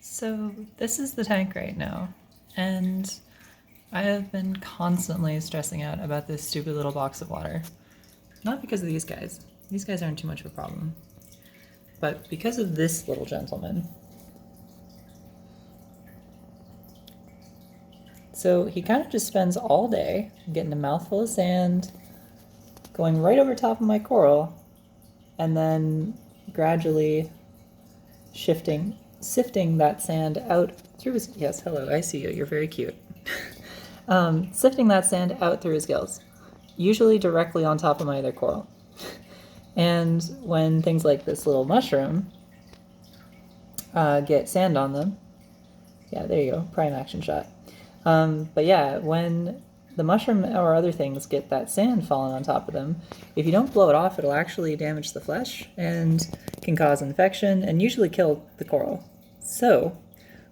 So this is the tank right now, and I have been constantly stressing out about this stupid little box of water. Not because of these guys. These guys aren't too much of a problem. But because of this little gentleman. So he kind of just spends all day getting a mouthful of sand, going right over top of my coral, and then gradually sifting that sand out through his... Yes, hello, I see you. You're very cute. Sifting that sand out through his gills, usually directly on top of my other coral. And when things like this little mushroom get sand on them, yeah, there you go, prime action shot. But yeah, when the mushroom or other things get that sand falling on top of them, if you don't blow it off, it'll actually damage the flesh and can cause infection and usually kill the coral. So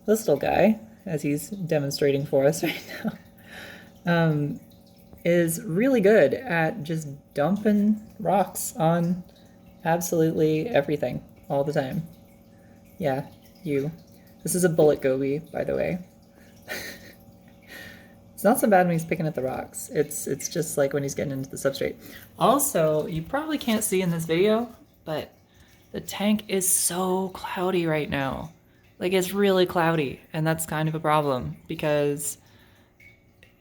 this little guy, as he's demonstrating for us right now, is really good at just dumping rocks on absolutely everything all the time. Yeah, you. This is a bullet Goby, by the way. It's not so bad when he's picking at the rocks. It's just like when he's getting into the substrate. Also, you probably can't see in this video, but the tank is so cloudy right now. Like, it's really cloudy, and that's kind of a problem because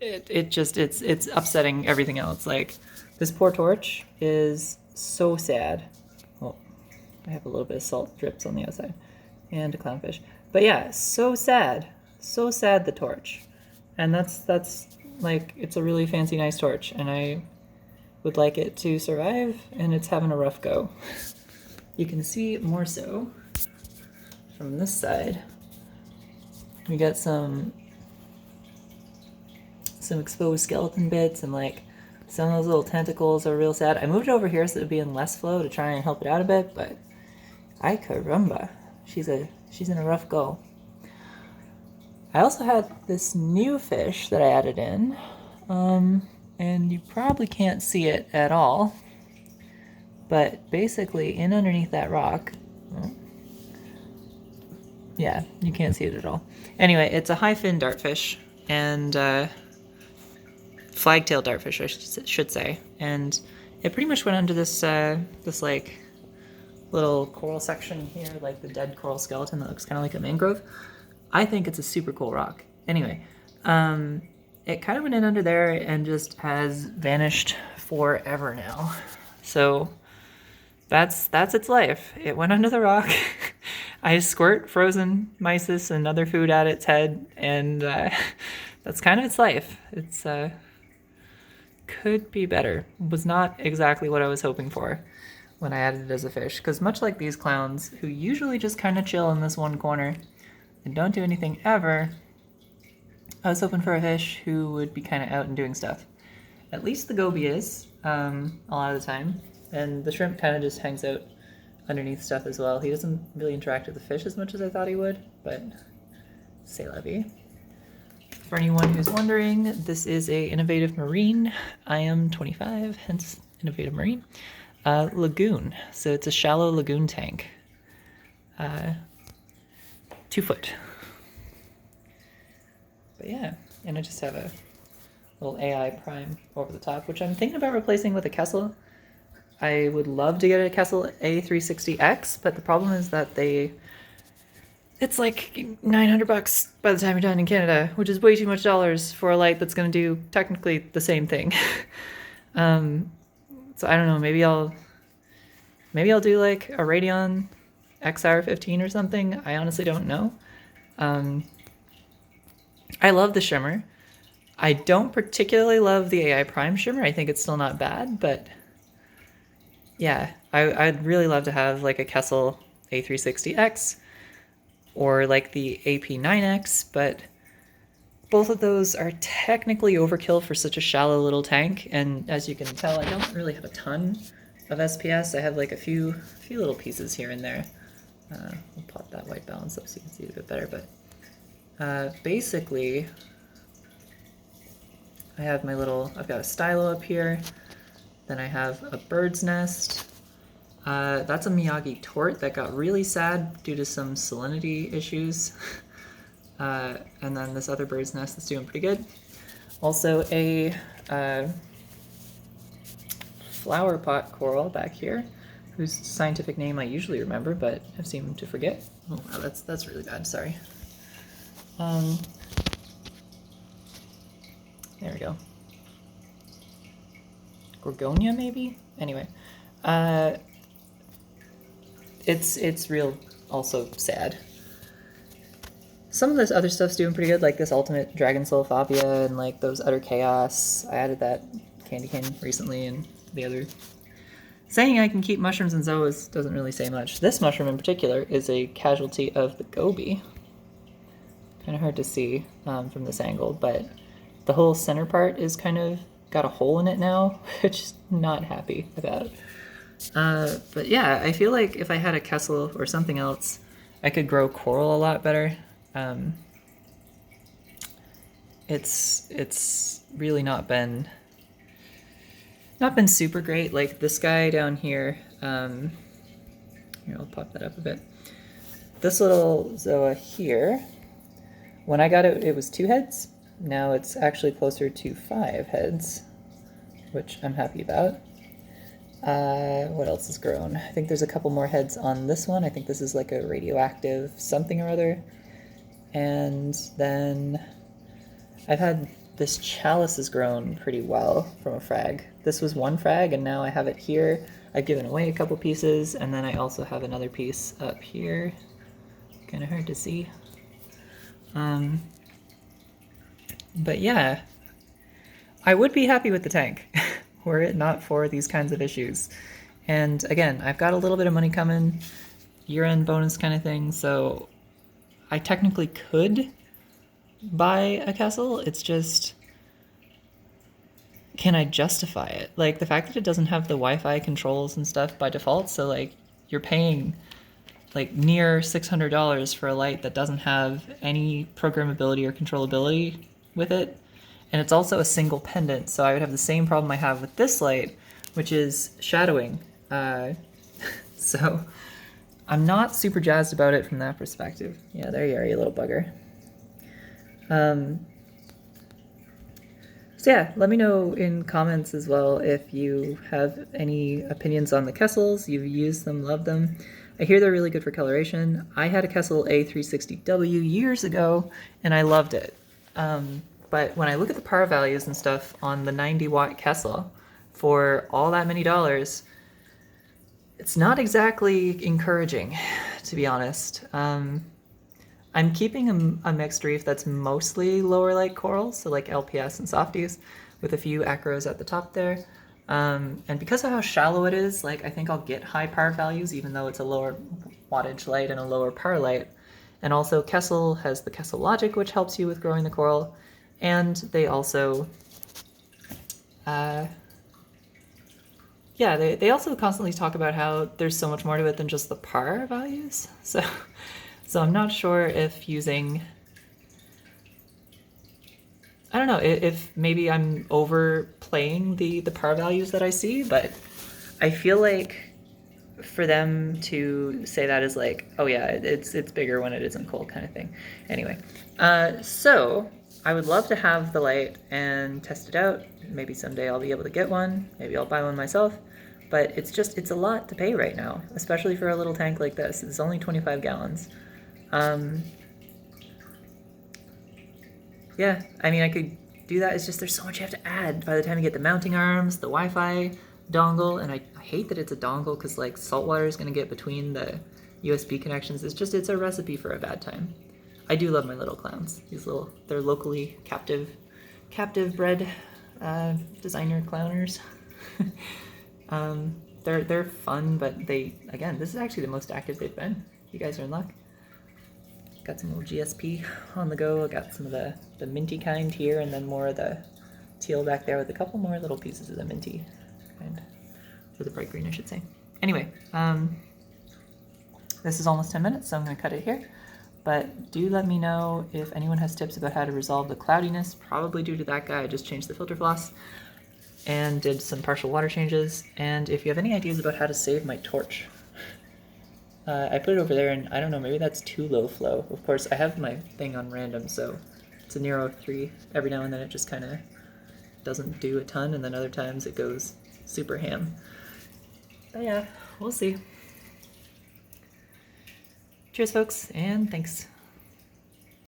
it's upsetting everything else. Like, this poor torch is so sad. Well, I have a little bit of salt drips on the outside and a clownfish. But yeah, so sad. So sad, the torch. And that's like, it's a really fancy, nice torch, and I would like it to survive, and it's having a rough go. You can see more so from this side. We got some exposed skeleton bits, and like some of those little tentacles are real sad. I moved it over here so it would be in less flow to try and help it out a bit, but ay caramba, she's in a rough go. I also had this new fish that I added in, and you probably can't see it at all, but basically in underneath that rock, yeah, you can't see it at all. Anyway, it's a high fin dartfish, and flagtail dartfish, I should say, and it pretty much went under this this like little coral section here, like the dead coral skeleton that looks kind of like a mangrove. I think it's a super cool rock. Anyway, it kind of went in under there and just has vanished forever now. So that's its life. It went under the rock. I squirt frozen mysis and other food at its head, and that's kind of its life. It's could be better. Was not exactly what I was hoping for when I added it as a fish, because much like these clowns, who usually just kind of chill in this one corner and don't do anything ever, I was hoping for a fish who would be kind of out and doing stuff. At least the Goby is, a lot of the time, and the shrimp kind of just hangs out underneath stuff as well. He doesn't really interact with the fish as much as I thought he would, but c'est la vie. For anyone who's wondering, this is a innovative marine. I am 25, hence innovative marine. Lagoon, so it's a shallow lagoon tank. 2 foot. But yeah, and I just have a little AI prime over the top, which I'm thinking about replacing with a Kessil. I would love to get a Kessil A360X, but the problem is that it's like $900 by the time you're done in Canada, which is way too much dollars for a light that's going to do technically the same thing. So I don't know, maybe I'll do like a Radeon XR15 or something. I honestly don't know. I love the shimmer. I don't particularly love the AI Prime shimmer. I think it's still not bad, but yeah, I'd really love to have like a Kessil A360X or like the AP9X, but both of those are technically overkill for such a shallow little tank, and as you can tell, I don't really have a ton of SPS. I have like a few little pieces here and there. I'll pop that white balance up so you can see it a bit better, but basically I have I've got a stylo up here, then I have a bird's nest, That's a Miyagi tort that got really sad due to some salinity issues. And then this other bird's nest is doing pretty good. Also a flower pot coral back here, whose scientific name I usually remember, but have seemed to forget. Oh wow, that's really bad, sorry. There we go. Gorgonia, maybe? Anyway. It's real also sad. Some of this other stuff's doing pretty good, like this ultimate Dragon Soul Fabia and like those Utter Chaos. I added that candy cane recently, and the other... Saying I can keep mushrooms and zoas doesn't really say much. This mushroom in particular is a casualty of the Goby. Kind of hard to see from this angle, but the whole center part is kind of got a hole in it now, which I'm not happy about. But yeah, I feel like if I had a Kessil or something else, I could grow coral a lot better. It's really not been super great. Like this guy down here, here, I'll pop that up a bit. This little Zoa here, when I got it, it was 2 heads. Now it's actually closer to 5 heads, which I'm happy about. What else has grown? I think there's a couple more heads on this one. I think this is like a radioactive something or other. And then I've had this chalice has grown pretty well from a frag. This was 1 frag, and now I have it here. I've given away a couple pieces, and then I also have another piece up here. Kind of hard to see. But yeah, I would be happy with the tank were it not for these kinds of issues. And again, I've got a little bit of money coming, year-end bonus kind of thing, so I technically could buy a Kessil. It's just, can I justify it? Like the fact that it doesn't have the Wi-Fi controls and stuff by default, so like you're paying like near $600 for a light that doesn't have any programmability or controllability with it. And it's also a single pendant, so I would have the same problem I have with this light, which is shadowing. So I'm not super jazzed about it from that perspective. Yeah, there you are, you little bugger. So yeah, let me know in comments as well if you have any opinions on the Kessils, you've used them, love them. I hear they're really good for coloration. I had a Kessil A360W years ago, and I loved it. But when I look at the power values and stuff on the 90-watt Kessil for all that many dollars, it's not exactly encouraging, to be honest. I'm keeping a mixed reef that's mostly lower light corals, so like LPS and softies, with a few acros at the top there. And because of how shallow it is, like I think I'll get high power values, even though it's a lower wattage light and a lower power light. And also Kessil has the Kessil logic, which helps you with growing the coral. And they also, yeah, they also constantly talk about how there's so much more to it than just the par values. So I'm not sure if using, I don't know, if maybe I'm overplaying the par values that I see, but I feel like for them to say that is like, oh yeah, it's bigger when it isn't cold kind of thing. Anyway, so I would love to have the light and test it out. Maybe someday I'll be able to get one. Maybe I'll buy one myself. But it's a lot to pay right now, especially for a little tank like this. It's only 25 gallons. Yeah, I mean, I could do that. It's just there's so much you have to add by the time you get the mounting arms, the Wi-Fi dongle, and I hate that it's a dongle because like salt water is going to get between the USB connections. It's a recipe for a bad time. I do love my little clowns. They're locally captive bred designer clowners. They're fun, but again, this is actually the most active they've been. You guys are in luck. Got some little GSP on the go. I got some of the minty kind here, and then more of the teal back there with a couple more little pieces of the minty kind, or the bright green, I should say. Anyway, this is almost 10 minutes, so I'm going to cut it here. But do let me know if anyone has tips about how to resolve the cloudiness, probably due to that guy. I just changed the filter floss. and did some partial water changes. And if you have any ideas about how to save my torch, I put it over there, and I don't know, maybe that's too low flow. Of course, I have my thing on random, so it's a Nero 3. Every now and then it just kind of doesn't do a ton, and then other times it goes super ham. But yeah, we'll see. Cheers, folks, and thanks.